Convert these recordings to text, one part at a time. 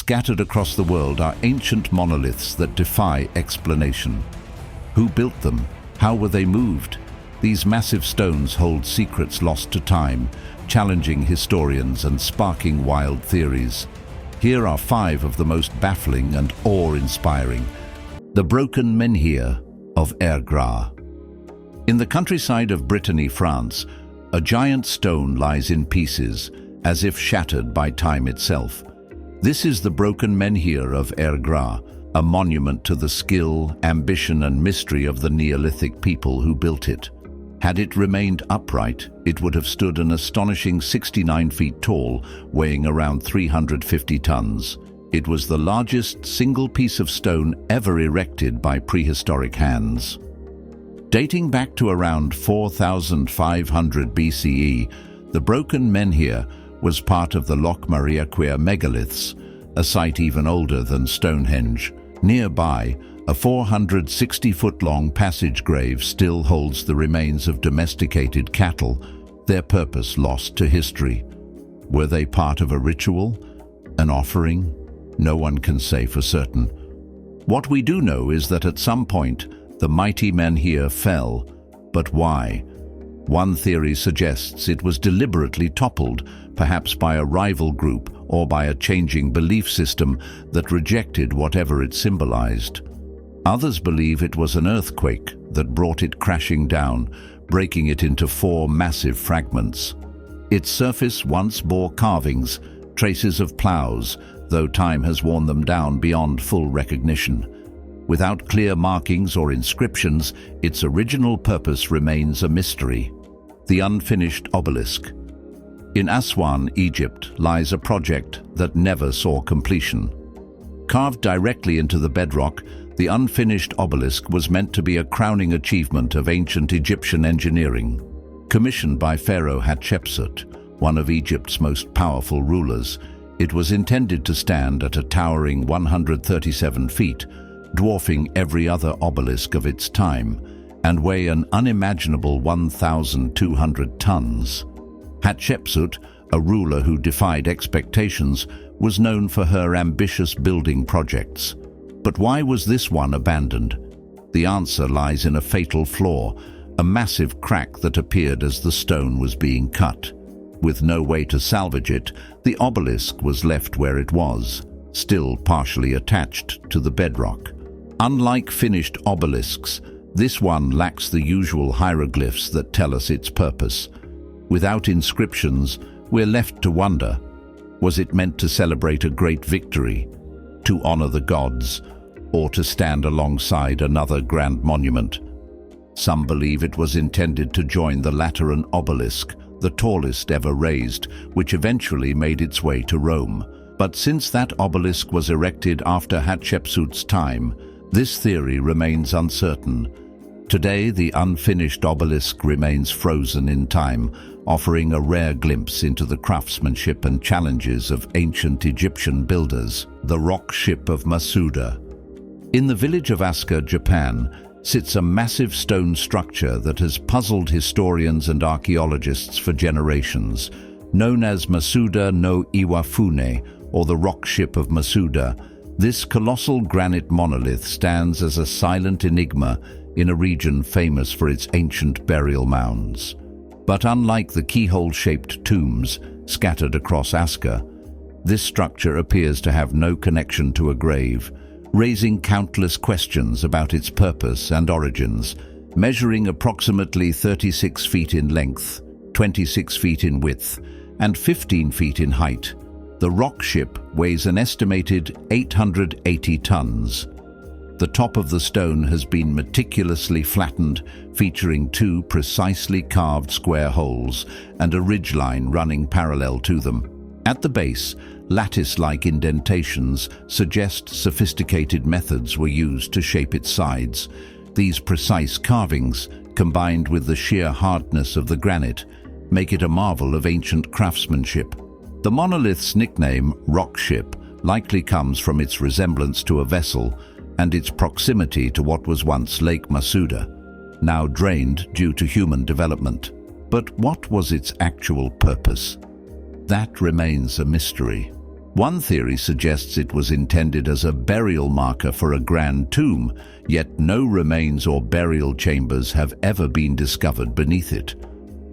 Scattered across the world are ancient monoliths that defy explanation. Who built them? How were they moved? These massive stones hold secrets lost to time, challenging historians and sparking wild theories. Here are 5 of the most baffling and awe-inspiring. The broken menhir of Ergra. In the countryside of Brittany, France, a giant stone lies in pieces, as if shattered by time itself. This is the broken menhir of Ergra, a monument to the skill, ambition and mystery of the Neolithic people who built it. Had it remained upright, it would have stood an astonishing 69 feet tall, weighing around 350 tons. It was the largest single piece of stone ever erected by prehistoric hands. Dating back to around 4,500 BCE, the broken menhir was part of the Lochmariaquer megaliths, a site even older than Stonehenge. Nearby, a 460-foot-long passage grave still holds the remains of domesticated cattle, their purpose lost to history. Were they part of a ritual? An offering? No one can say for certain. What we do know is that at some point, the mighty menhir fell. But why? One theory suggests it was deliberately toppled, perhaps by a rival group or by a changing belief system that rejected whatever it symbolized. Others believe it was an earthquake that brought it crashing down, breaking it into 4 massive fragments. Its surface once bore carvings, traces of plows, though time has worn them down beyond full recognition. Without clear markings or inscriptions, its original purpose remains a mystery. The unfinished obelisk. In Aswan, Egypt, lies a project that never saw completion. Carved directly into the bedrock, the unfinished obelisk was meant to be a crowning achievement of ancient Egyptian engineering. Commissioned by Pharaoh Hatshepsut, one of Egypt's most powerful rulers, it was intended to stand at a towering 137 feet, dwarfing every other obelisk of its time, and weigh an unimaginable 1,200 tons. Hatshepsut, a ruler who defied expectations, was known for her ambitious building projects. But why was this one abandoned? The answer lies in a fatal flaw, a massive crack that appeared as the stone was being cut. With no way to salvage it, the obelisk was left where it was, still partially attached to the bedrock. Unlike finished obelisks, this one lacks the usual hieroglyphs that tell us its purpose. Without inscriptions, we're left to wonder, was it meant to celebrate a great victory, to honor the gods, or to stand alongside another grand monument? Some believe it was intended to join the Lateran obelisk, the tallest ever raised, which eventually made its way to Rome. But since that obelisk was erected after Hatshepsut's time, this theory remains uncertain. Today, the unfinished obelisk remains frozen in time, offering a rare glimpse into the craftsmanship and challenges of ancient Egyptian builders. The Rock Ship of Masuda. In the village of Asuka, Japan, sits a massive stone structure that has puzzled historians and archaeologists for generations. Known as Masuda no Iwafune, or the Rock Ship of Masuda, this colossal granite monolith stands as a silent enigma in a region famous for its ancient burial mounds. But unlike the keyhole-shaped tombs scattered across Asuka, this structure appears to have no connection to a grave, raising countless questions about its purpose and origins. Measuring approximately 36 feet in length, 26 feet in width, and 15 feet in height, the rock ship weighs an estimated 880 tons. The top of the stone has been meticulously flattened, featuring 2 precisely carved square holes and a ridgeline running parallel to them. At the base, lattice-like indentations suggest sophisticated methods were used to shape its sides. These precise carvings, combined with the sheer hardness of the granite, make it a marvel of ancient craftsmanship. The monolith's nickname, Rock Ship, likely comes from its resemblance to a vessel and its proximity to what was once Lake Masuda, now drained due to human development. But what was its actual purpose? That remains a mystery. One theory suggests it was intended as a burial marker for a grand tomb, yet no remains or burial chambers have ever been discovered beneath it.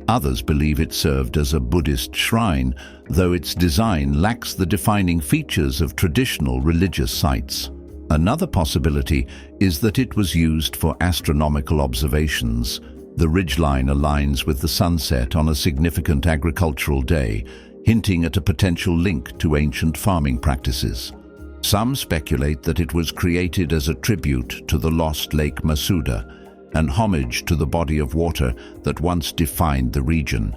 Others believe it served as a Buddhist shrine, though its design lacks the defining features of traditional religious sites. Another possibility is that it was used for astronomical observations. The ridgeline aligns with the sunset on a significant agricultural day, hinting at a potential link to ancient farming practices. Some speculate that it was created as a tribute to the lost Lake Masuda, an homage to the body of water that once defined the region.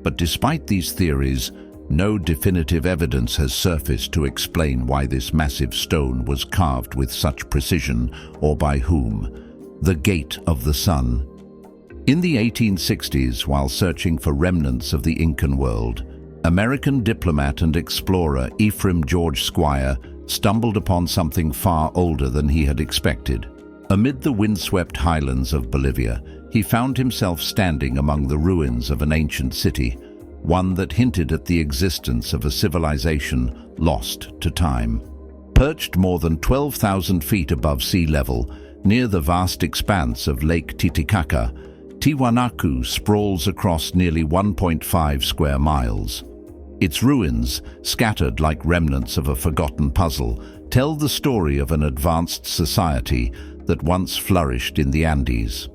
But despite these theories, no definitive evidence has surfaced to explain why this massive stone was carved with such precision or by whom. The Gate of the Sun. In the 1860s, while searching for remnants of the Incan world, American diplomat and explorer Ephraim George Squire stumbled upon something far older than he had expected. Amid the windswept highlands of Bolivia, he found himself standing among the ruins of an ancient city, one that hinted at the existence of a civilization lost to time. Perched more than 12,000 feet above sea level, near the vast expanse of Lake Titicaca, Tiwanaku sprawls across nearly 1.5 square miles. Its ruins, scattered like remnants of a forgotten puzzle, tell the story of an advanced society that once flourished in the Andes.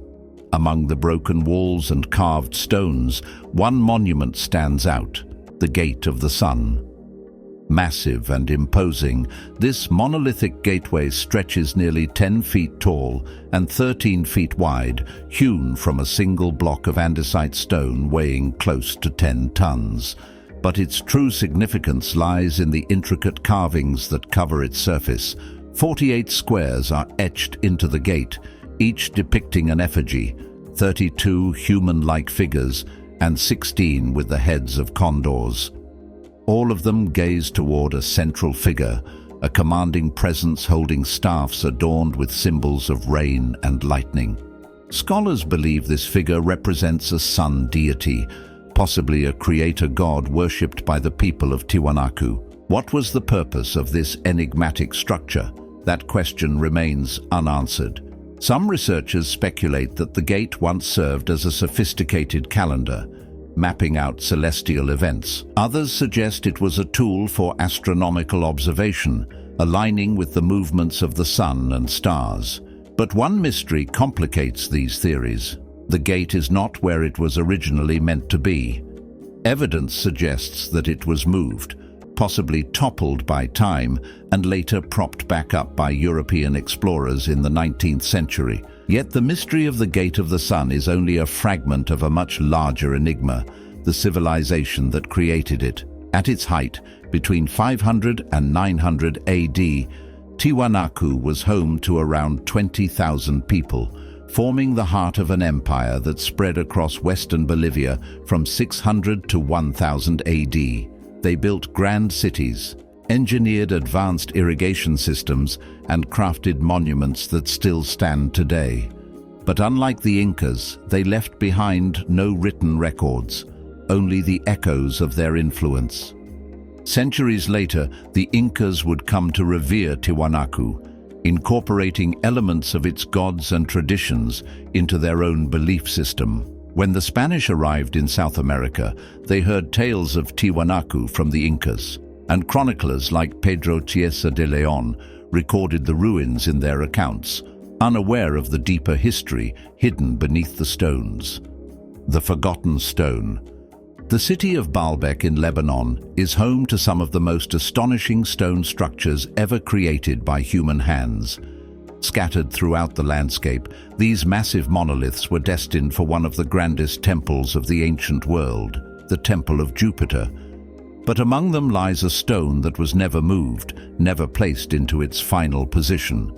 Among the broken walls and carved stones, one monument stands out, the Gate of the Sun. Massive and imposing, this monolithic gateway stretches nearly 10 feet tall and 13 feet wide, hewn from a single block of andesite stone weighing close to 10 tons. But its true significance lies in the intricate carvings that cover its surface. 48 squares are etched into the gate, each depicting an effigy, 32 human-like figures, and 16 with the heads of condors. All of them gaze toward a central figure, a commanding presence holding staffs adorned with symbols of rain and lightning. Scholars believe this figure represents a sun deity, possibly a creator god worshipped by the people of Tiwanaku. What was the purpose of this enigmatic structure? That question remains unanswered. Some researchers speculate that the gate once served as a sophisticated calendar, mapping out celestial events. Others suggest it was a tool for astronomical observation, aligning with the movements of the sun and stars. But one mystery complicates these theories. The gate is not where it was originally meant to be. Evidence suggests that it was moved, possibly toppled by time and later propped back up by European explorers in the 19th century. Yet the mystery of the Gate of the Sun is only a fragment of a much larger enigma, the civilization that created it. At its height, between 500 and 900 AD, Tiwanaku was home to around 20,000 people, forming the heart of an empire that spread across western Bolivia from 600 to 1000 AD. They built grand cities, engineered advanced irrigation systems, and crafted monuments that still stand today. But unlike the Incas, they left behind no written records, only the echoes of their influence. Centuries later, the Incas would come to revere Tiwanaku, incorporating elements of its gods and traditions into their own belief system. When the Spanish arrived in South America, they heard tales of Tiwanaku from the Incas, and chroniclers like Pedro Chiesa de Leon recorded the ruins in their accounts, unaware of the deeper history hidden beneath the stones. The Forgotten Stone. The city of Baalbek in Lebanon is home to some of the most astonishing stone structures ever created by human hands. Scattered throughout the landscape, these massive monoliths were destined for one of the grandest temples of the ancient world, the Temple of Jupiter. But among them lies a stone that was never moved, never placed into its final position.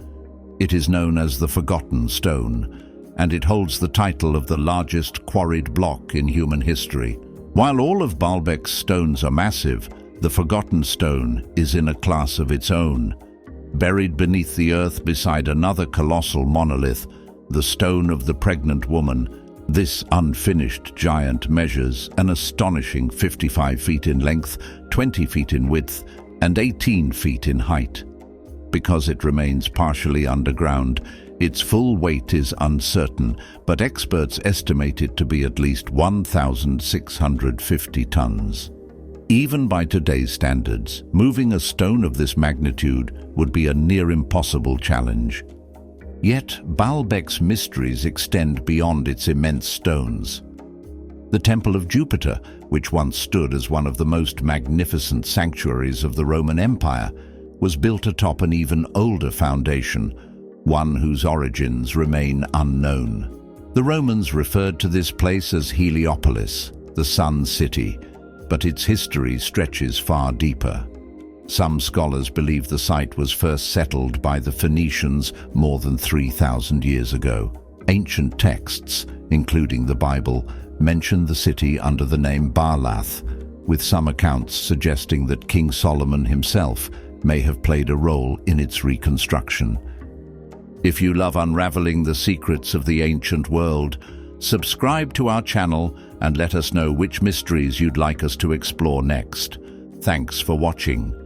It is known as the Forgotten Stone, and it holds the title of the largest quarried block in human history. While all of Baalbek's stones are massive, the Forgotten Stone is in a class of its own. Buried beneath the earth beside another colossal monolith, the Stone of the Pregnant Woman, this unfinished giant measures an astonishing 55 feet in length, 20 feet in width, and 18 feet in height. Because it remains partially underground, its full weight is uncertain, but experts estimate it to be at least 1,650 tons. Even by today's standards, moving a stone of this magnitude would be a near impossible challenge. Yet, Baalbek's mysteries extend beyond its immense stones. The Temple of Jupiter, which once stood as one of the most magnificent sanctuaries of the Roman Empire, was built atop an even older foundation, one whose origins remain unknown. The Romans referred to this place as Heliopolis, the Sun City, but its history stretches far deeper. Some scholars believe the site was first settled by the Phoenicians more than 3,000 years ago. Ancient texts, including the Bible, mention the city under the name Baalath, with some accounts suggesting that King Solomon himself may have played a role in its reconstruction. If you love unraveling the secrets of the ancient world, subscribe to our channel and let us know which mysteries you'd like us to explore next. Thanks for watching.